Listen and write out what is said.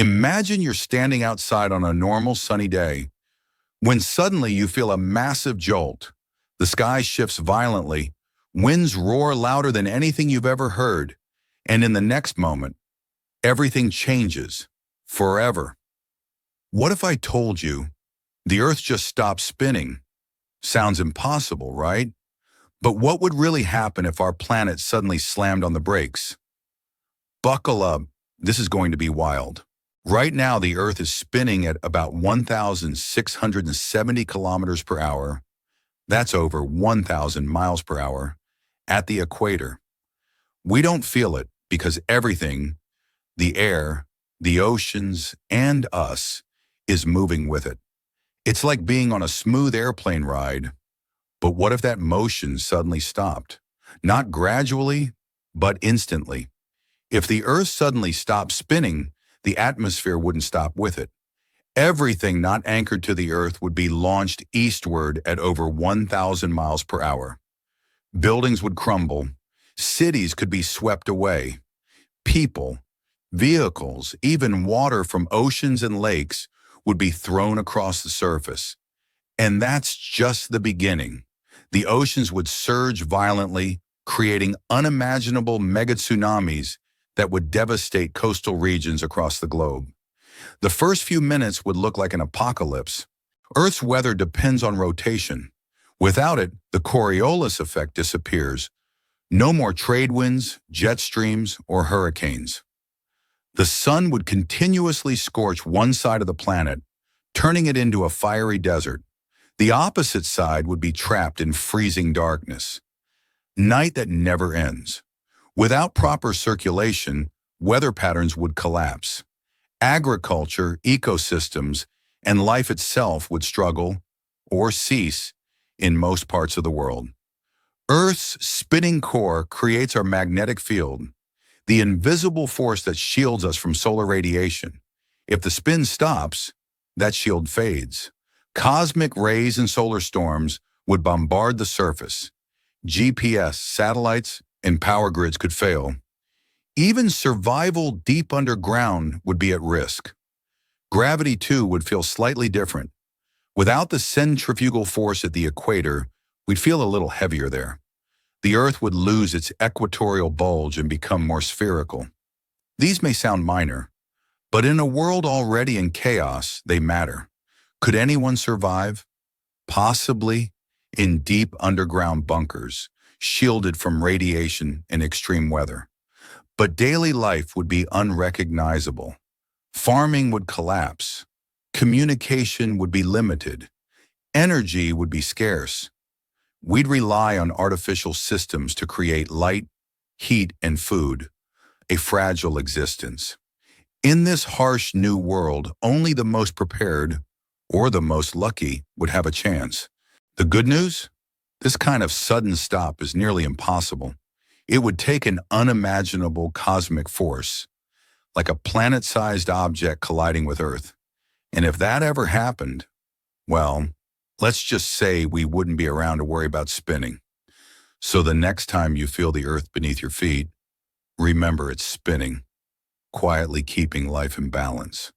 Imagine you're standing outside on a normal sunny day when suddenly you feel a massive jolt. The sky shifts violently, winds roar louder than anything you've ever heard, and in the next moment, everything changes forever. What if I told you the Earth just stopped spinning? Sounds impossible, right? But what would really happen if our planet suddenly slammed on the brakes? Buckle up, this is going to be wild. Right now, the Earth is spinning at about 1,670 kilometers per hour. That's over 1,000 miles per hour at the equator. We don't feel it because everything, the air, the oceans, and us, is moving with it. It's like being on a smooth airplane ride. But what if that motion suddenly stopped? Not gradually, but instantly. If the Earth suddenly stopped spinning, the atmosphere wouldn't stop with it. Everything not anchored to the Earth would be launched eastward at over 1,000 miles per hour. Buildings would crumble. Cities could be swept away. People, vehicles, even water from oceans and lakes would be thrown across the surface. And that's just the beginning. The oceans would surge violently, creating unimaginable mega tsunamis that would devastate coastal regions across the globe. The first few minutes would look like an apocalypse. Earth's weather depends on rotation. Without it, the Coriolis effect disappears. No more trade winds, jet streams, or hurricanes. The sun would continuously scorch one side of the planet, turning it into a fiery desert. The opposite side would be trapped in freezing darkness. Night that never ends. Without proper circulation, weather patterns would collapse. Agriculture, ecosystems, and life itself would struggle or cease in most parts of the world. Earth's spinning core creates our magnetic field, the invisible force that shields us from solar radiation. If the spin stops, that shield fades. Cosmic rays and solar storms would bombard the surface. GPS, satellites, and power grids could fail. Even survival deep underground would be at risk. Gravity, too, would feel slightly different. Without the centrifugal force at the equator, we'd feel a little heavier there. The Earth would lose its equatorial bulge and become more spherical. These may sound minor, but in a world already in chaos, they matter. Could anyone survive? Possibly in deep underground bunkers, shielded from radiation and extreme weather. But daily life would be unrecognizable. Farming would collapse. Communication would be limited. Energy would be scarce. We'd rely on artificial systems to create light, heat, and food, a fragile existence. In this harsh new world, only the most prepared or the most lucky would have a chance. The good news? This kind of sudden stop is nearly impossible. It would take an unimaginable cosmic force, like a planet-sized object colliding with Earth. And if that ever happened, well, let's just say we wouldn't be around to worry about spinning. So the next time you feel the Earth beneath your feet, remember it's spinning, quietly keeping life in balance.